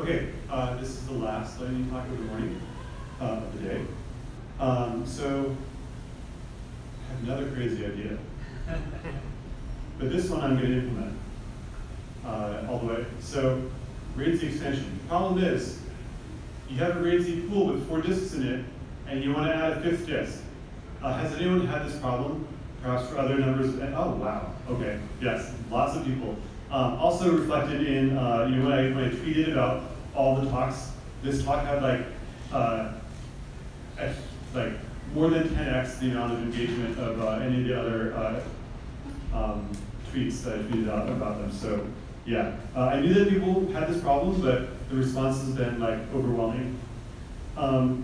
Okay, this is the last lightning talk of the morning, of the day. So, I have another crazy idea. But this one I'm going to implement all the way. So, RAIDZ extension. The problem is, you have a RAIDZ pool with 4 disks in it, and you want to add a 5th disk. Has anyone had this problem? Perhaps for other numbers? Oh, wow. Okay. Yes, lots of people. Also reflected in when I tweeted about all the talks. This talk had like more than 10x the amount of engagement of any of the other tweets that I tweeted out about them. So yeah, I knew that people had this problem, but the response has been like overwhelming.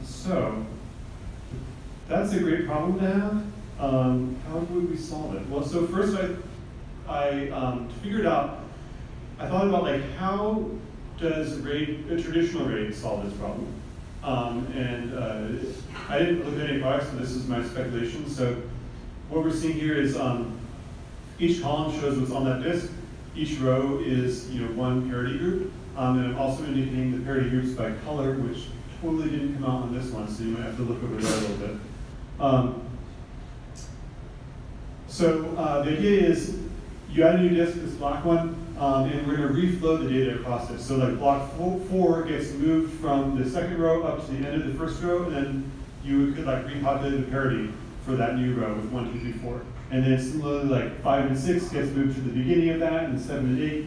So that's a great problem to have. How would we solve it? Well, so first I figured out, I thought about like how does a traditional RAID solve this problem? I didn't look at any products, so this is my speculation. So what we're seeing here is each column shows what's on that disk. Each row is one parity group. And I'm also indicating the parity groups by color, which totally didn't come out on this one, so you might have to look over there a little bit. The idea is you add a new disk, this black one, and we're going to reflow the data across it. So like block 4 gets moved from the second row up to the end of the first row, and then you could like repopulate the parity for that new row with 1, 2, 3, 4. And then similarly, like 5 and 6 gets moved to the beginning of that, and 7 and 8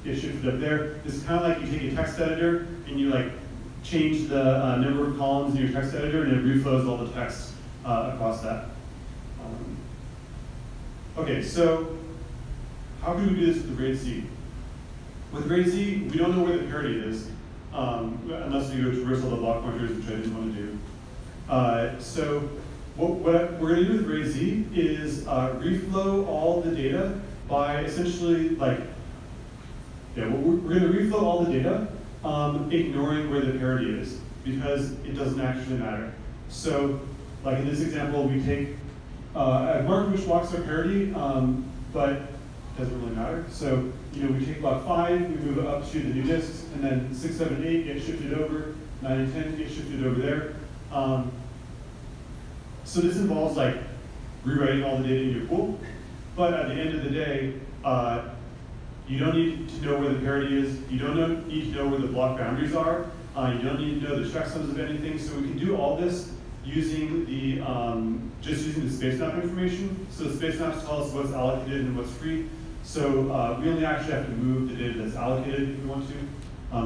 get shifted up there. It's kind of like you take a text editor and you like change the number of columns in your text editor, and it reflows all the text across that. Okay, so how can we do this with the RAIDZ? With RAIDZ, we don't know where the parity is, unless we go traverse all the block pointers, which I didn't want to do. So what we're going to do with RAIDZ is reflow all the data by essentially like, we're going to reflow all the data, ignoring where the parity is, because it doesn't actually matter. So like in this example, we take, I've marked which blocks are parity, but it doesn't really matter. So we take block 5, we move it up to the new disks, and then 6, 7, 8 get shifted over, 9 and 10 get shifted over there. So this involves like rewriting all the data in your pool, but at the end of the day, you don't need to know where the parity is. You don't need to know where the block boundaries are. You don't need to know the checksums of anything. So we can do all this using the just using the space map information. So the space maps tell us what's allocated and what's free. So we only actually have to move the data that's allocated if we want to.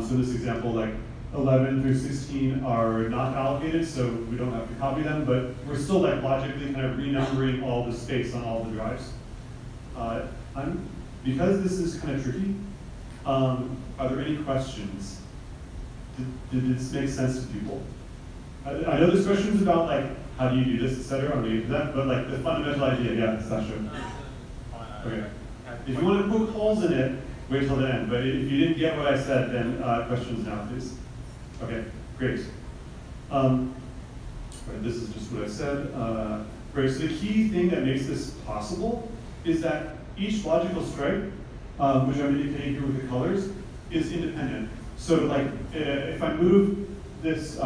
So in this example, like 11 through 16 are not allocated, so we don't have to copy them, but we're still like logically kind of renumbering all the space on all the drives. Because this is kind of tricky, are there any questions? Did this make sense to people? I know there's questions about like, how do you do this, et cetera, I'm gonna get to that, but like the fundamental idea, yeah, Sasha. Okay. If you want to poke holes in it, wait till the end, but if you didn't get what I said, then questions now, please. Okay, great. Right, this is just what I said. Right, so the key thing that makes this possible is that each logical stripe, which I'm indicating here with the colors, is independent. So like, if I move this,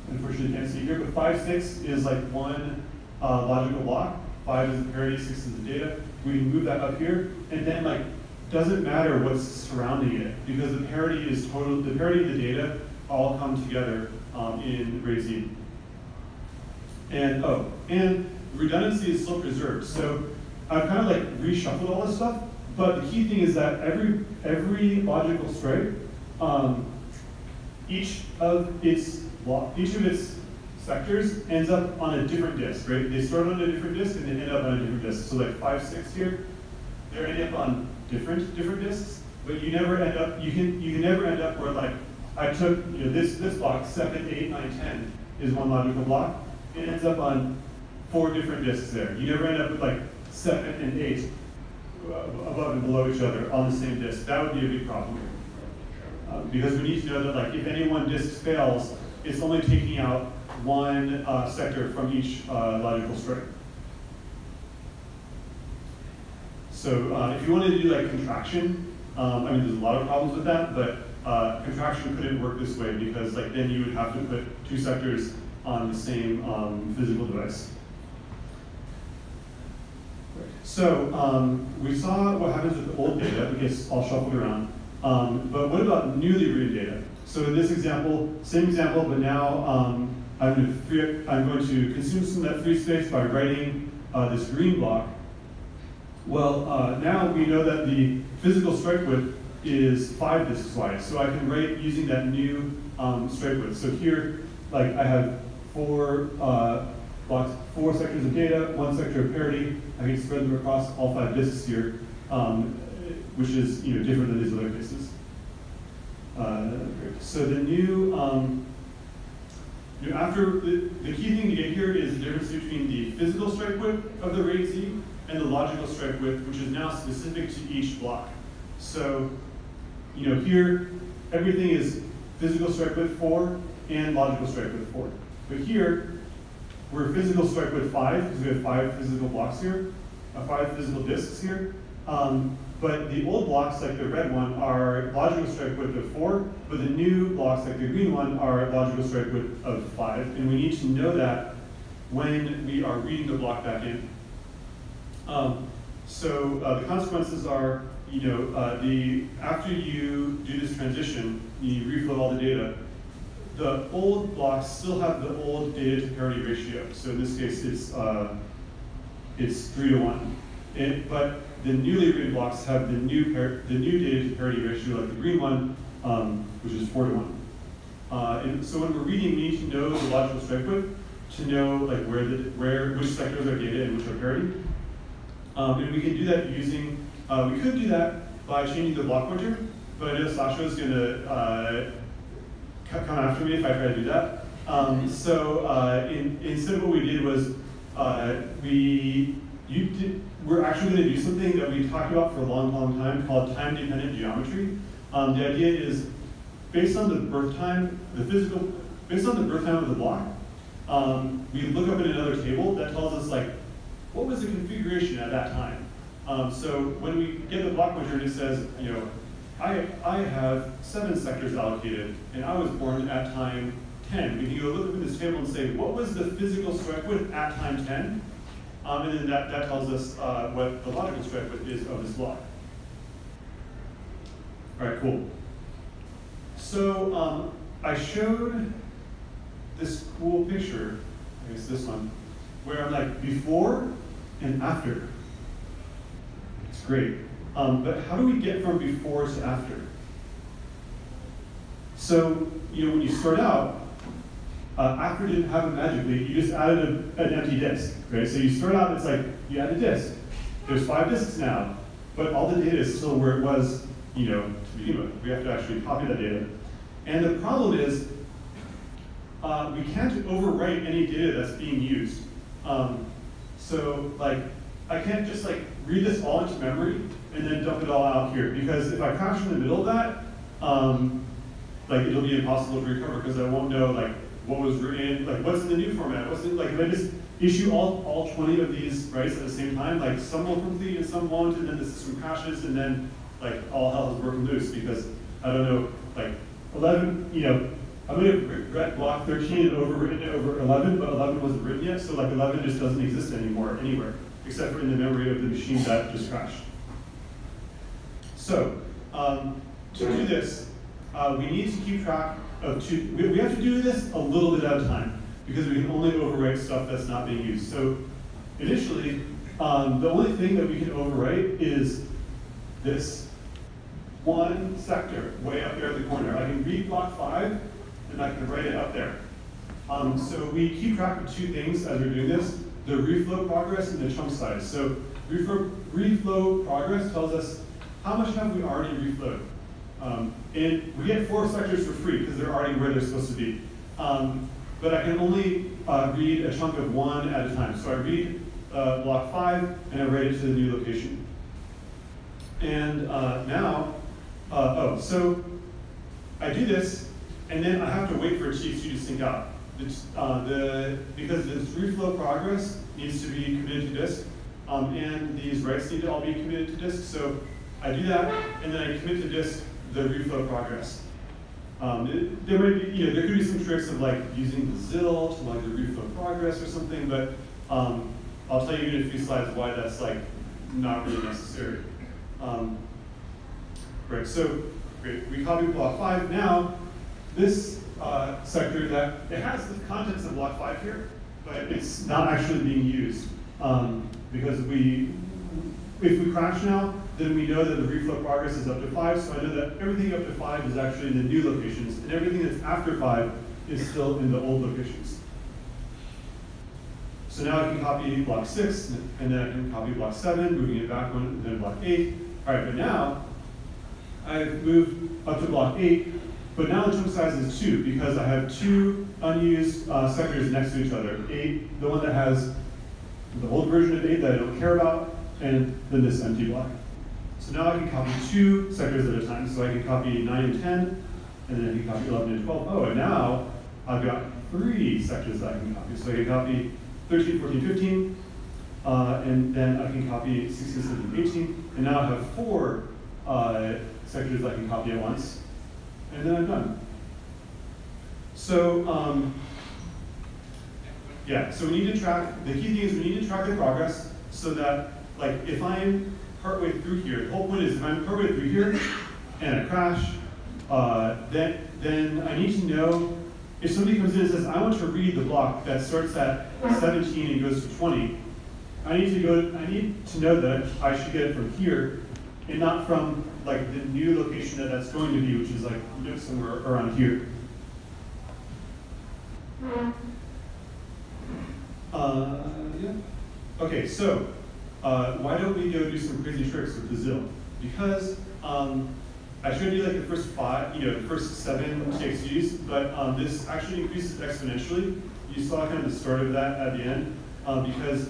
unfortunately you can't see here, but 5, 6 is like one logical block. 5 is the parity, 6 is the data. We can move that up here, and then like, doesn't matter what's surrounding it, because the parity is total, the parity of the data all come together in RAIDZ. And redundancy is still preserved. So I've kind of like reshuffled all this stuff, but the key thing is that every logical stripe, each of its sectors ends up on a different disk, right? They start on a different disk and they end up on a different disk. So like 5, 6 here, they're ending up on different disks, but you never end up, you can never end up where like, I took this block, 7, 8, 9, 10 is one logical block. It ends up on 4 different disks there. You never end up with like 7 and 8 above and below each other on the same disk. That would be a big problem. Because we need to know that like if any one disk fails, it's only taking out one sector from each logical stripe. So if you wanted to do like contraction, I mean there's a lot of problems with that, but contraction couldn't work this way because like then you would have to put two sectors on the same physical device. So we saw what happens with the old data. It gets all shuffled around. But what about newly written data? So in this example, same example, but now I'm going to consume some of that free space by writing this green block. Well, now we know that the physical stripe width is 5 disks wide. So I can write using that new stripe width. So here, like I have 4 blocks, 4 sectors of data, 1 sector of parity. I can spread them across all 5 disks here, which is different than these other cases. So the new, after the key thing to get here is the difference between the physical stripe width of the RAIDZ and the logical stripe width, which is now specific to each block. So, here everything is physical stripe width 4 and logical stripe width 4. But here, we're physical stripe width 5 because we have 5 physical blocks here, 5 physical disks here. But the old blocks, like the red one, are logical stripe width of 4, but the new blocks, like the green one, are logical stripe width of 5. And we need to know that when we are reading the block back in. So the consequences are, after you do this transition, you reflow all the data, the old blocks still have the old data to parity ratio. So in this case, it's 3 to 1. But the newly written blocks have the new data to parity ratio, like the green one, which is 4 to 1. And so when we're reading, we need to know the logical stripe width to know like which sectors are data and which are parity. And we can do that using, we could do that by changing the block pointer, but I know Sasha is going to come after me if I try to do that. Instead of what we did was, we're actually going to do something that we talked about for a long, long time called time-dependent geometry. The idea is based on the birth time, based on the birth time of the block, we look up in another table that tells us like, what was the configuration at that time? So when we get the block pointer and it says, I have 7 sectors allocated and I was born at time 10, we can go look up in this table and say, what was the physical stripe width at time 10? And then that tells us what the logical stripe width is of this block. All right, cool. So I showed this cool picture, I guess this one, where I'm like before and after. It's great. But how do we get from before to after? So when you start out, after didn't happen magically, you just added an empty disk, right? So you start out, it's like, you add a disk. There's 5 disks now, but all the data is still where it was, to begin with. We have to actually copy that data. And the problem is, we can't overwrite any data that's being used. So like, I can't just like read this all into memory and then dump it all out here, because if I crash in the middle of that, like it'll be impossible to recover because I won't know like what was written, like what's in the new format, what's in, like if I just issue all 20 of these writes at the same time, like some will complete and some won't, and then the system crashes, and then like all hell is broken loose because I don't know, like 11, I'm going to regret block 13 and overwritten it over 11, but 11 wasn't written yet, so like 11 just doesn't exist anymore anywhere, except for in the memory of the machine that just crashed. So to do this, we need to keep track of we have to do this a little bit at a time, because we can only overwrite stuff that's not being used. So initially, the only thing that we can overwrite is this one sector way up there at the corner. I can read block 5, and I can write it up there. So we keep track of 2 things as we're doing this, the reflow progress and the chunk size. So reflow progress tells us how much have we already reflowed. And we get 4 sectors for free because they're already where they're supposed to be. But I can only read a chunk of 1 at a time. So I read block 5 and I write it to the new location. And so I do this, and then I have to wait for TXT to sync out. Because this reflow progress needs to be committed to disk, and these writes need to all be committed to disk. So I do that, and then I commit to disk the reflow progress. There might be, there could be some tricks of like using the ZIL to like the reflow progress or something, but I'll tell you in a few slides why that's like not really necessary. Right, so great, we copied block 5. Now, this sector that it has the contents of block 5 here, but it's not actually being used because if we crash now, then we know that the reflow progress is up to 5, so I know that everything up to 5 is actually in the new locations, and everything that's after 5 is still in the old locations. So now I can copy block 6, and then I can copy block 7, moving it back one, and then block 8. All right, but now I've moved up to block 8, but now the chunk size is 2 because I have 2 unused sectors next to each other. 8, the one that has the old version of 8 that I don't care about, and then this empty block. So now I can copy 2 sectors at a time. So I can copy 9 and 10, and then I can copy 11 and 12. Oh, and now I've got 3 sectors that I can copy. So I can copy 13, 14, 15, and then I can copy 16, 17, 18, and now I have 4 sectors I can copy at once, and then I'm done. So yeah, so we need to track, the key thing is we need to track the progress so that, like, if I'm partway through here, the whole point is if I'm partway through here and I crash, then I need to know, if somebody comes in and says, I want to read the block that starts at 17 and goes to 20, I need to know that I should get it from here and not from like the new location that that's going to be, which is like somewhere around here. Yeah. Okay, so why don't we go do some crazy tricks with the ZIL? Because I showed you like the first 5, the first 7 TXGs, but this actually increases exponentially. You saw kind of the start of that at the end, because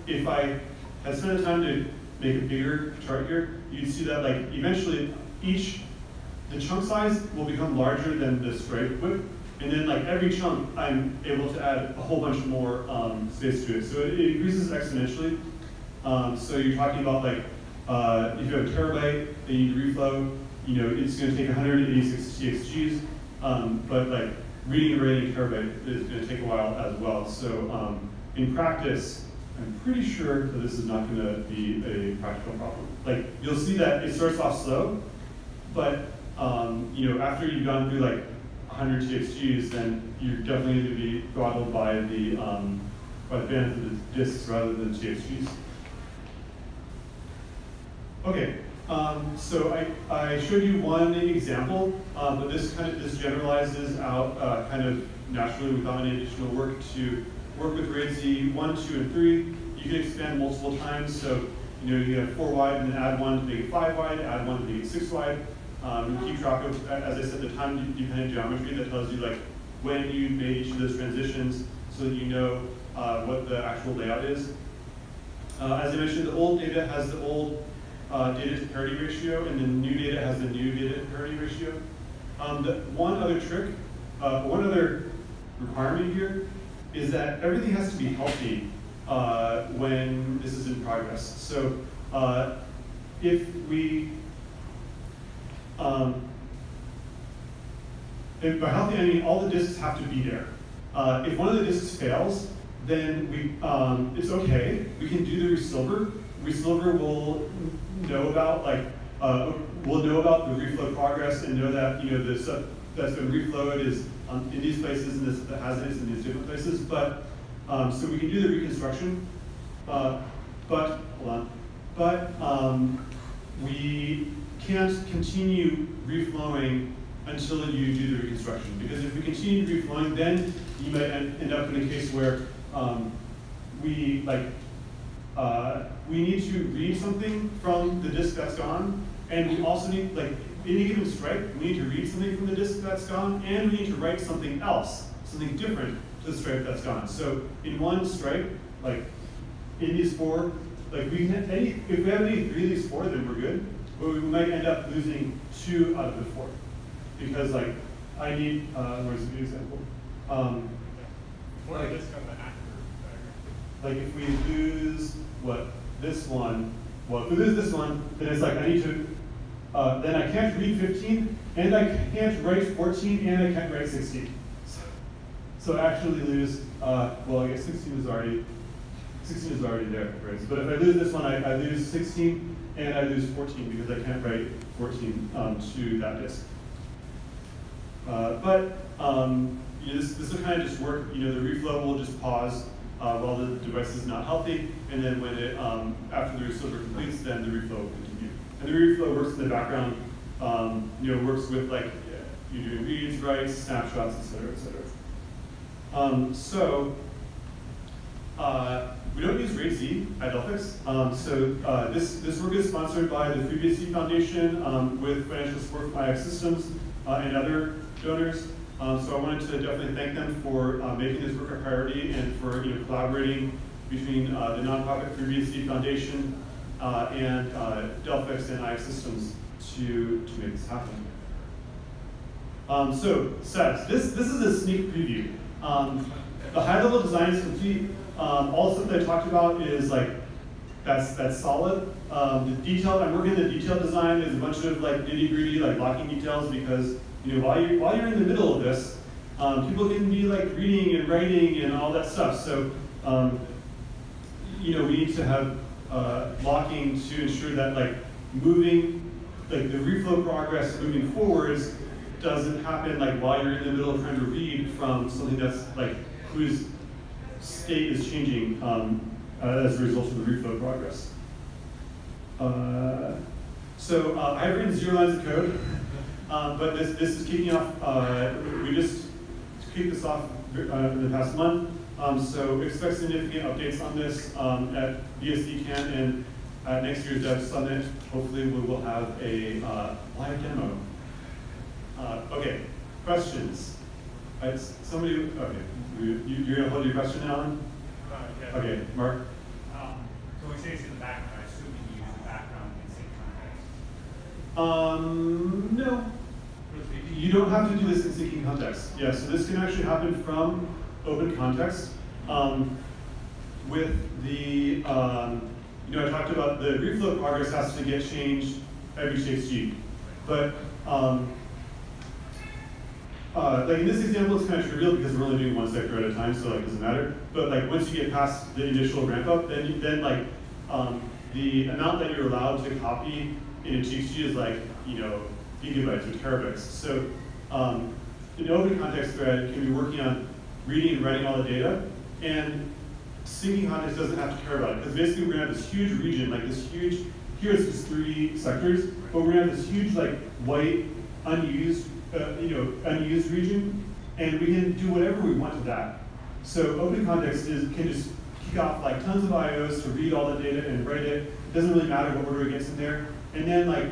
if I had spent the time to make a bigger chart here, you'd see that like eventually the chunk size will become larger than the stripe width, and then like every chunk I'm able to add a whole bunch more space to it. So it increases exponentially. So you're talking about like if you have a terabyte and you need to reflow, it's going to take 186 TXGs, but like reading and writing a terabyte is going to take a while as well. So in practice, I'm pretty sure that this is not going to be a practical problem. Like you'll see that it starts off slow, but after you've gone through like 100 TXGs, then you're definitely going to be throttled by the bandwidth of the disks rather than TXGs. Okay, so I showed you one example, but this generalizes out kind of naturally without any additional work to work with RAIDZ 1, 2, and 3. You can expand multiple times, so you have 4 wide and then add 1 to make it 5 wide, add 1 to make it 6 wide. Keep track of, as I said, the time-dependent geometry that tells you like when you made each of those transitions, so that you know what the actual layout is. As I mentioned, the old data has the old data to parity ratio, and the new data has the new data to parity ratio. One other trick, one other requirement here is that everything has to be healthy when this is in progress. So if we, by healthy I mean all the disks have to be there. If one of the disks fails, then it's okay. We can do the resilver. Resilver will know about we'll know about the reflow progress and know that the stuff that's been reflowed is in these places and this that has it is in these different places. But so we can do the reconstruction, but we can't continue reflowing until you do the reconstruction. Because if we continue reflowing, then you might end up in a case where we need to read something from the disk that's gone, and we also need, like, any given stripe, we need to read something from the disk that's gone, and we need to write something else, something different to the stripe that's gone. So in one stripe, like in these 4, like if we have any 3 of these 4, then we're good. But we might end up losing 2 out of the 4 because like I need where's the example? Like if we lose this one, well, if we lose this one, then it's like I need to, then I can't read 15, And I can't write 14 and I can't write 16. So I actually lose, well, I guess 16 is already there, right? But if I lose this one, I lose 16 and I lose 14 because I can't write 14 to that disk. This will kind of just work. The reflow will just pause while the device is not healthy, and then when it after the resilver completes, then the reflow will continue. And the reflow works in the background. Works with like you're doing reads, writes, snapshots, etc., etc. We don't use RAIDZ at Delphix. This work is sponsored by the FreeBSD Foundation with financial support from IX Systems and other donors. So I wanted to definitely thank them for making this work a priority and for collaborating between the nonprofit FreeBSD Foundation and Delphix and IX Systems to make this happen. Steps. This is a sneak preview. The high-level design is complete. All the stuff that I talked about is like that's solid. The detail, I'm working on the detailed design. There's a bunch of like nitty-gritty like blocking details because while you're in the middle of this, people can be like reading and writing and all that stuff. So we need to have blocking to ensure that like moving, like the reflow progress moving forwards doesn't happen like while you're in the middle of trying to read from something that's like whose state is changing as a result of the reflow progress. I have written 0 lines of code, but this is kicking off. We just kicked this off in the past month, so expect significant updates on this at BSDCan and at next year's Dev Summit. Hopefully, we will have a live demo. Okay, questions? Somebody, okay, you're gonna hold your question, Alan? Yeah. Okay, Mark? So when you say it's in the background, I assume you use the background in sync context? No. You don't have to do this in syncing context. Yeah, so this can actually happen from open context. With the, I talked about the reflow progress has to get changed every TXT. But like in this example, it's kind of trivial because we're only doing one sector at a time, so like it doesn't matter. But like once you get past the initial ramp up, then the amount that you're allowed to copy in a TXT is like gigabytes or terabytes. So an open context thread can be working on reading and writing all the data, and syncing context doesn't have to care about it because basically we're gonna have this huge region, like this huge. Here it's just 3 sectors, but we're gonna have this huge like white unused. Unused region, and we can do whatever we want to that. So open context can just kick off like tons of IOs to read all the data and write it. It doesn't really matter what order it gets in there. And then like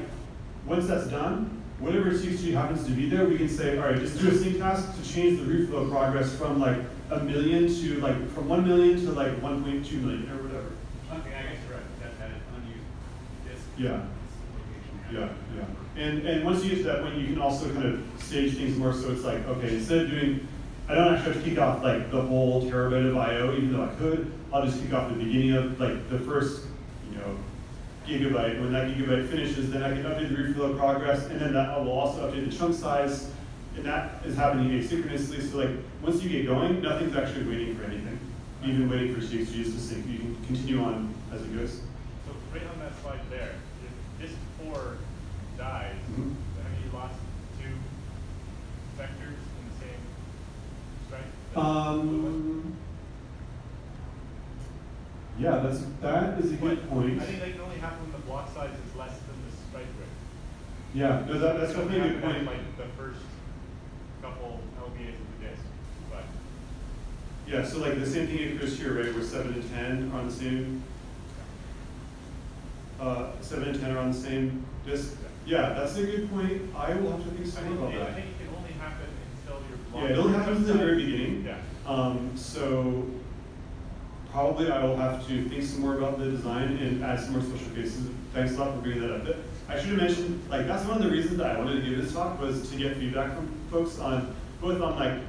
once that's done, whatever TXT happens to be there, we can say, all right, just do a sync task to change the reflow progress from like 1 million to like from 1 million to like 1.2 million or whatever. Okay, I guess you're right. That is unused disk. Yeah. Yeah. And once you get to that point, you can also kind of stage things more so it's like, okay, instead of doing, I don't actually have to kick off like the whole terabyte of IO, even though I could, I'll just kick off the beginning of like the first, gigabyte. When that gigabyte finishes, then I can update the reflow progress, and then that will also update the chunk size, and that is happening asynchronously. So like, once you get going, nothing's actually waiting for anything, even waiting for TXTs to sync. You can continue on as it goes. So right on that slide there, if disk 4 dies, have you lost 2 vectors in the same strike? Yeah, that is a good point. I think that can only happen when the block size is less than the strike rate. Yeah, no, that's definitely a good point. Like the first couple LBAs of the disk, but yeah, so like the same thing occurs here, right? Where 7 and 10 are on the same. 7 and 10 are on the same disk. Yeah, that's a good point. I will have to think some more about that. I think it can only happen until your block. Yeah, it only happens at the very beginning. Yeah. So probably I will have to think some more about the design and add some more special cases. Thanks a lot for bringing that up. I should have mentioned, like, that's one of the reasons that I wanted to give this talk was to get feedback from folks on both on like,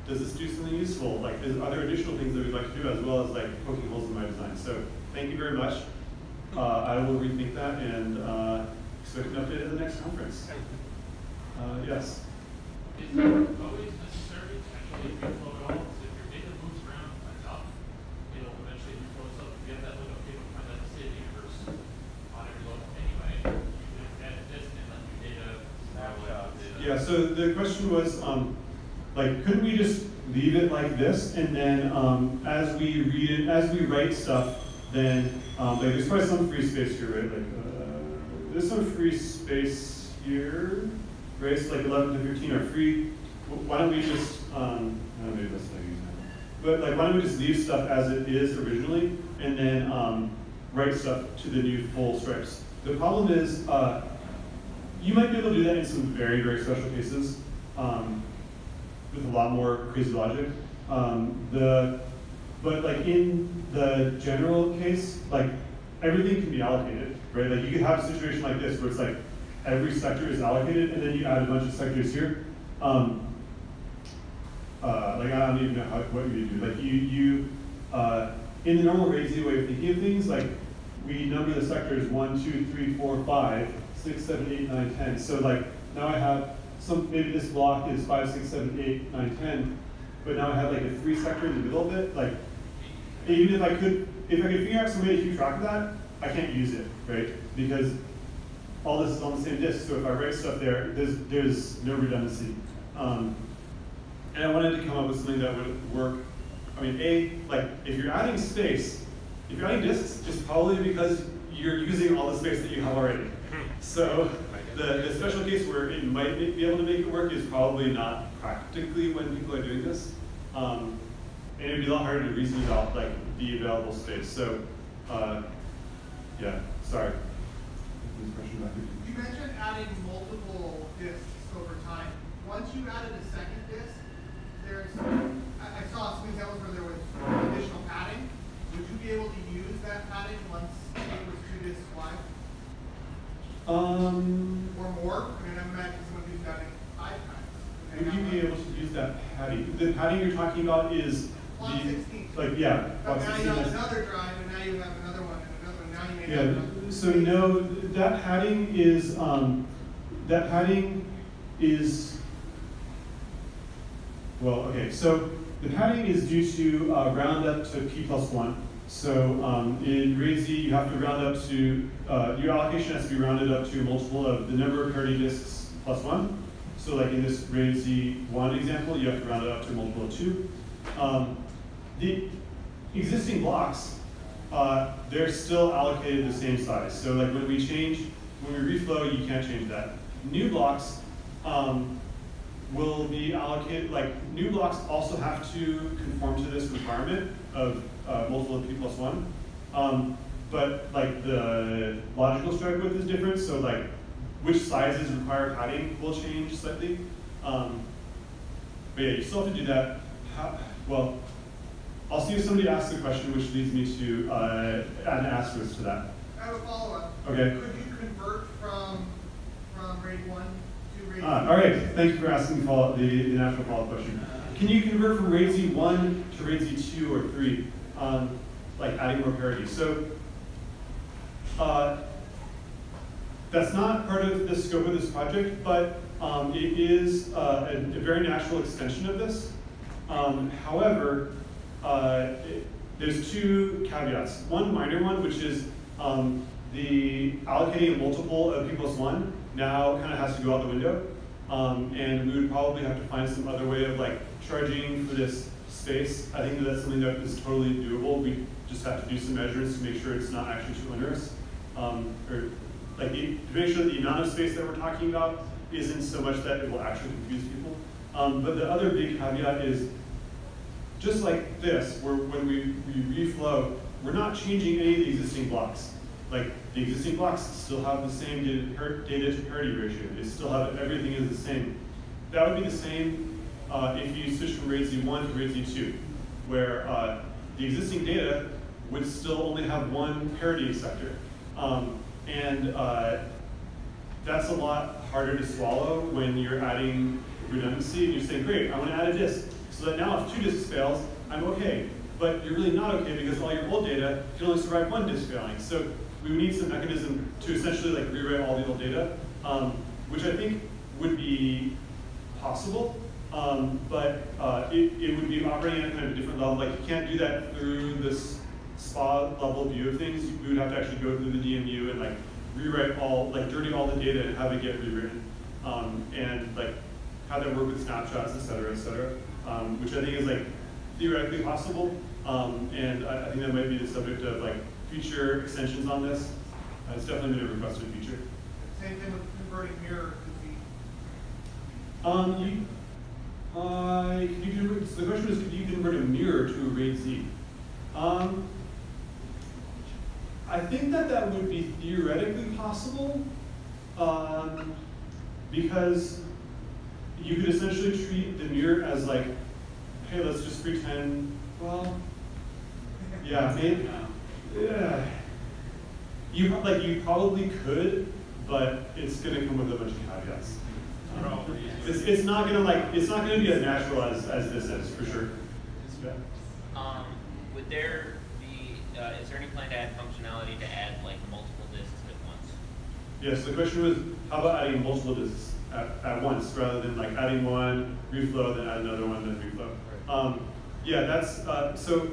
does this do something useful? Like, are there additional things that we'd like to do as well as like poking holes in my design? So thank you very much. I will rethink that and expect an update at the next conference. Yes? Is it always necessary to actually reflow it all? So if your data moves around enough, it'll eventually reflow itself. If you have that look up table, find out the state of the universe on every level anyway, you can add this and let your data snapshot. Yeah, so the question was, like, couldn't we just leave it like this, and then as we read it, as we write stuff, then like there's probably some free space here, right? Like there's some free space here, right? So like 11 to 15 are free. Why don't we just maybe that's not using that. But like, why don't we just leave stuff as it is originally, and then write stuff to the new full stripes? The problem is you might be able to do that in some very, very special cases with a lot more crazy logic. But like in the general case, like everything can be allocated, right? Like you could have a situation like this where it's like every sector is allocated, and then you add a bunch of sectors here. Like I don't even know what you do. Like you in the normal RAIDZ way of thinking of things, like we number the sectors 1, 2, 3, 4, 5, 6, 7, 8, 9, 10. So like now I have maybe this block is 5, 6, 7, 8, 9, 10, but now I have like a 3 sector in the middle of it. Like even if I could figure out some way to keep track of that, I can't use it, right? Because all this is on the same disk. So if I write stuff there, there's no redundancy. And I wanted to come up with something that would work. I mean, like if you're adding space, if you're adding disks, it's probably because you're using all the space that you have already. So the special case where it might be able to make it work is probably not practically when people are doing this. And it would be a lot harder to reason about like the available space. So yeah, sorry. You mentioned adding multiple disks over time. Once you added a second disk, I saw some examples where there was additional padding. Would you be able to use that padding once it was 2 disks wide? Or more? I mean, I'm imagining someone who's done it 5 times. Would you be able to use that padding? The padding you're talking about is Block 16. Like, yeah. But now you have another drive, and now you have another one, and another one. Now you may have another. So no, that padding is, well, okay, so the padding is due to round up to p+1. So in RAIDZ, you have to round up to, your allocation has to be rounded up to a multiple of the number of parity disks plus 1. So like in this RAIDZ 1 example, you have to round it up to a multiple of 2. The existing blocks, they're still allocated the same size. So like when we reflow, you can't change that. New blocks will be allocated, like new blocks also have to conform to this requirement of multiple of p+1. But like the logical stripe width is different, so like which sizes require padding will change slightly. But yeah, you still have to do that. Well, I'll see if somebody asks a question, which leads me to add an asterisk to that. I have a follow-up. Okay. Could you convert from RAID 1 to RAID 2? All right, thank you for asking the natural follow-up question. Can you convert from RAIDZ 1 to RAIDZ 2 or 3, like adding more parity? So that's not part of the scope of this project, but it is a very natural extension of this. However, there's 2 caveats. One minor one, which is the allocating a multiple of p+1 now kind of has to go out the window. And we would probably have to find some other way of like charging for this space. I think that's something that is totally doable. We just have to do some measurements to make sure it's not actually too onerous. Or like to make sure that the amount of space that we're talking about isn't so much that it will actually confuse people. But the other big caveat is, just like this, when we reflow, we're not changing any of the existing blocks. Like the existing blocks still have the same data to parity ratio. They still have everything is the same. That would be the same if you switch from RAIDZ 1 to RAIDZ 2, where the existing data would still only have 1 parity sector. And that's a lot harder to swallow when you're adding redundancy and you're saying, great, I want to add a disk. So that now if 2 disks fails, I'm okay. But you're really not okay because all your old data can only survive 1 disk failing. So we would need some mechanism to essentially like rewrite all the old data, which I think would be possible, but it would be operating at kind of a different level. Like you can't do that through this SPA level view of things. We would have to actually go through the DMU and like rewrite all, like dirty all the data and have it get rewritten, and like have that work with snapshots, et cetera, which I think is like theoretically possible, and I think that might be the subject of like future extensions on this. It's definitely been a requested feature. Same thing with converting mirror to So the question is, could you convert a mirror to a RAIDZ? I think that would be theoretically possible, because you could essentially treat the mirror as like, hey, let's just pretend, well, yeah, maybe, yeah. You probably could, but it's going to come with a bunch of caveats. It's not going to be as natural as this is, for sure. Yeah. Would there be, is there any plan to add functionality to add like multiple disks at once? Yes, the question was, how about adding multiple disks at once, rather than like adding one, reflow, then add another one, then reflow. Yeah, that's, so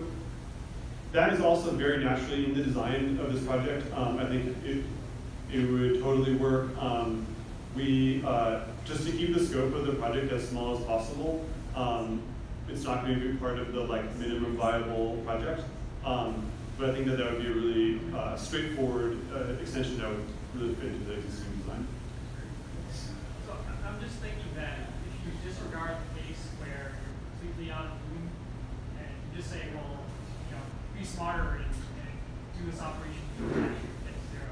that is also very naturally in the design of this project. I think it would totally work. Just to keep the scope of the project as small as possible, it's not going to be part of the like minimum viable project. But I think that would be a really straightforward extension that would really fit into the existing design. So I'm just thinking that if you disregard the case where you're completely out of the loop and you just say, well, be smarter and do this operation at 0.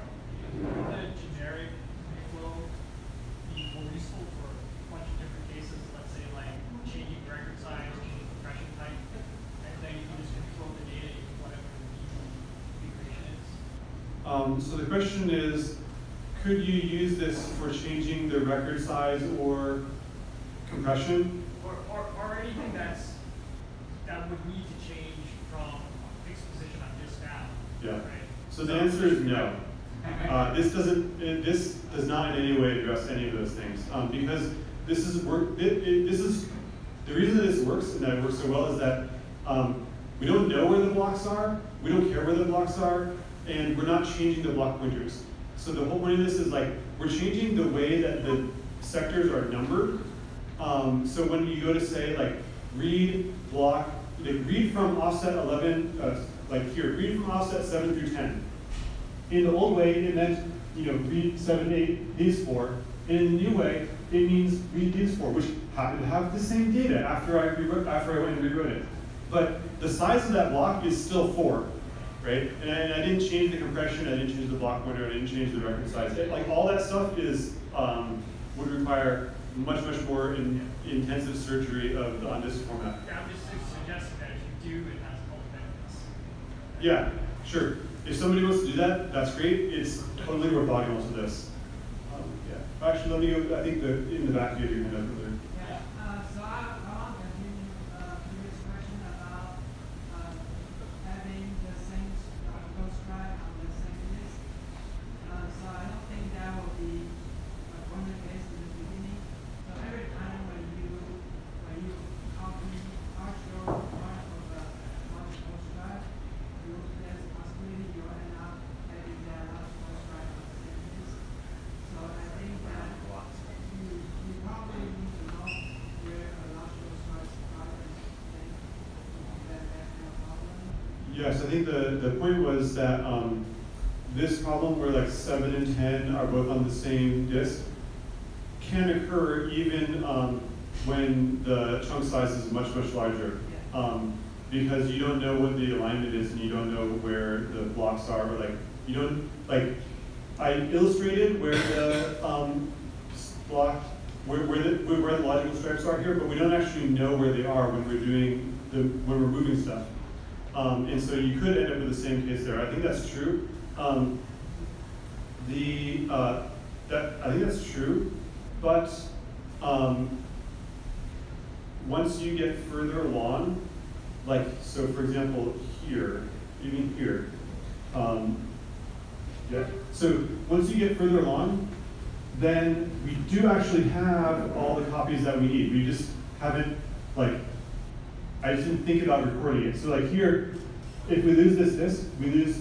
Would the generic reflow be more useful for a bunch of different cases? Let's say like changing record size, changing compression type, and then you can just reflow the data in whatever the configuration is. So the question is, could you use this for changing the record size or compression? Or anything that would need to change from a fixed position on disk now. Yeah. Right? So the answer is no. This does not in any way address any of those things, because this is the reason that this works and that it works so well is that we don't know where the blocks are, we don't care where the blocks are, and we're not changing the block pointers. So the whole point of this is like we're changing the way that the sectors are numbered. So when you go to say like read block, like read from offset 11, like here, read from offset 7 through 10. In the old way, it meant read 7, 8, these 4. And in the new way, it means read these 4, which happen to have the same data after I went and rewrote it. But the size of that block is still 4, right? And I didn't change the compression, I didn't change the block pointer, I didn't change the record size. Like all that stuff is would require much more intensive surgery of the on-disk format. Yeah, I'm just suggesting that if you do, it has both benefits. Yeah, sure. If somebody wants to do that, that's great. It's totally worth logging onto this. Yeah. Actually, let me go. I think in the back you have your hand up over there. Yeah. So I want to continue previous question about having the same ghost drive on the same disk. So I don't think that will be a common case in the beginning. So every time when you copy partial part of the large ghost drive, there's a possibility you will end up having that large ghost drive on the same disk. So I think that you probably need to know where a large ghost drive are and that kind of problem. Yes, I think the point was that this problem where like 7 and 10 are both on the same disk can occur even when the chunk size is much larger. Because you don't know what the alignment is and you don't know where the blocks are, or like you don't like. I illustrated where the block, where the logical stripes are here, but we don't actually know where they are when we're moving stuff. And so you could end up with the same case there. I think that's true. I think that's true, but once you get further along, like so, for example, here, even here, yeah. So once you get further along, then we do actually have all the copies that we need. We just haven't, like, I just didn't think about recording it. So like here, if we lose this disk, we lose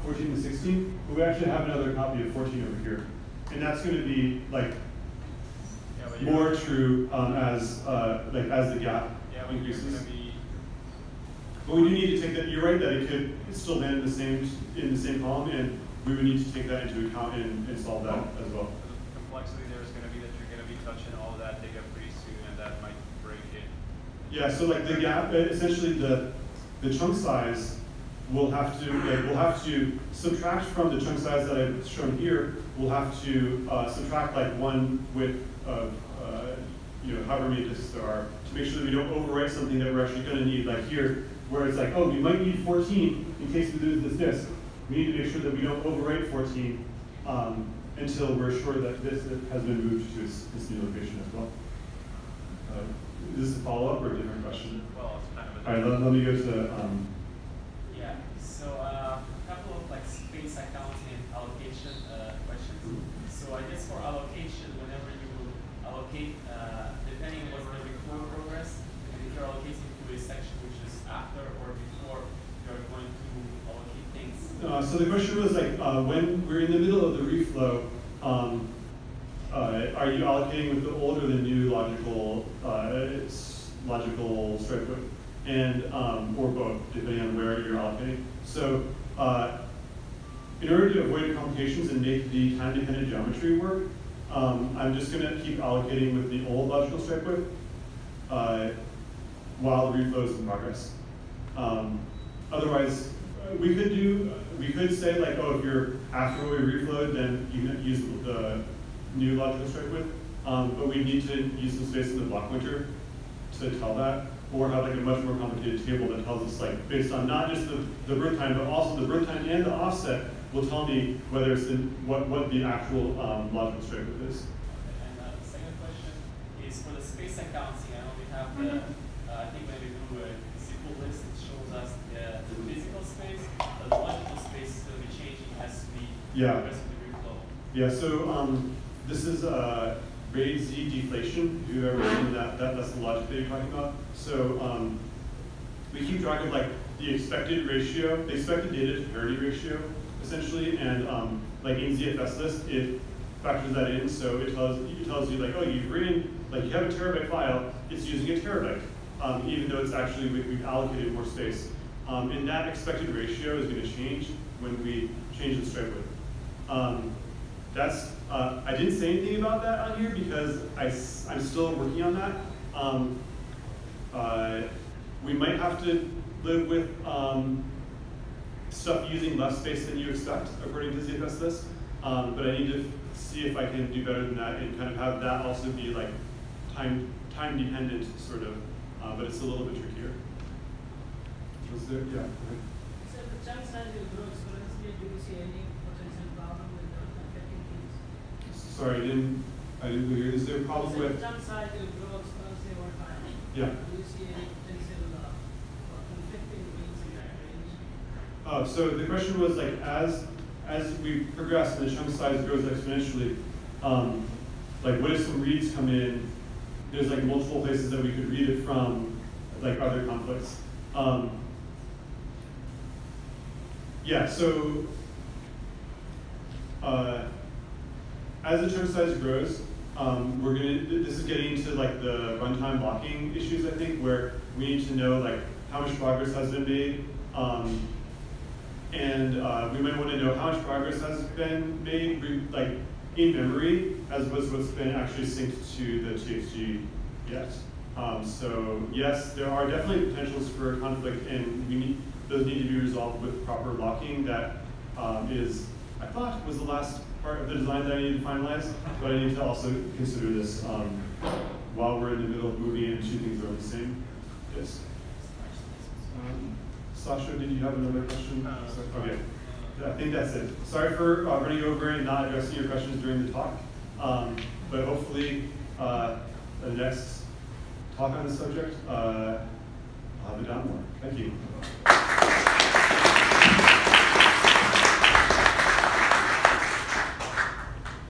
14 and 16, but we actually have another copy of 14 over here. And that's going to be like more true as the gap increases. But we do need to take that. You're right that it could still land in the same column, and we would need to take that into account and solve that as well. The complexity there is going to be that you're going to be touching all of that data pretty soon, and that might break it. Yeah. So like the gap, essentially the chunk size, we'll have to subtract from the chunk size that I've shown here. We'll have to subtract like one width of however many disks there are to make sure that we don't overwrite something that we're actually going to need. Like here, where it's like, oh, we might need 14 in case we lose this disk. We need to make sure that we don't overwrite 14 until we're sure that this has been moved to this new location as well. Is this a follow-up or a different question? Well, it's kind of a all right, let me go to. Yeah. So a couple of like space accounting and allocation questions. So I guess for allocation, whenever you allocate, depending on what the before progress, and if you're allocating to a section which is after or before you're going to allocate things. So the question was like, when we're in the middle of the reflow, are you allocating with the old or the new logical stripe width, and or both, depending on where you're allocating. So in order to avoid complications and make the time-dependent geometry work, I'm just going to keep allocating with the old logical stripe width while the reflow is in progress. Otherwise, we could say like, oh, if you're after we reflowed, then you can use the new logical stripe width, but we need to use some space in the block pointer to tell that, or have like a much more complicated table that tells us like based on not just the birth time, but also the birth time and the offset will tell me whether it's what the actual logical stripe width is. And the second question is for the space accounting. I know we have the I think when we do a simple list, it shows us the physical space, but the logical space is going to be changing, has to be the rest of the reflow. Yeah. So this is RAIDZ deflation. If you've ever seen that's the logic that you're talking about. So we keep track of like the expected ratio, the expected data to parity ratio, essentially, and like in ZFS list, it factors that in. So it tells you like, oh, you've written like you have a terabyte file, it's using a terabyte, even though it's actually we've allocated more space. And that expected ratio is going to change when we change the stripe width. I didn't say anything about that on here because I'm still working on that. We might have to live with stuff using less space than you expect, according to ZFS list. But I need to see if I can do better than that and kind of have that also be like time dependent, sort of. But it's a little bit trickier. Was there? Yeah. So the chunk size will grow exponentially. Do you see any potential problem with affecting things? Sorry, I didn't hear. Is there a problem with? The chunk size will grow exponentially over time. Yeah. Do you see any potential conflicting things in that range? Oh, so the question was like, as we progress and the chunk size grows exponentially, like what if some reads come in? There's like multiple places that we could read it from, like other conflicts. Yeah, so as the chunk size grows, this is getting into like the runtime blocking issues, I think, where we need to know like how much progress has been made, and we might want to know how much progress has been made, like in memory, as opposed to what's been actually synced to the TXG yet. So yes, there are definitely potentials for conflict, and those need to be resolved with proper locking. That is, I thought, was the last part of the design that I needed to finalize, but I need to also consider this while we're in the middle of moving it and two things are on the same disk. Sasha, did you have another question? Okay, I think that's it. Sorry for running over and not addressing your questions during the talk, but hopefully the next talk on the subject, I'll have it down more. Thank you.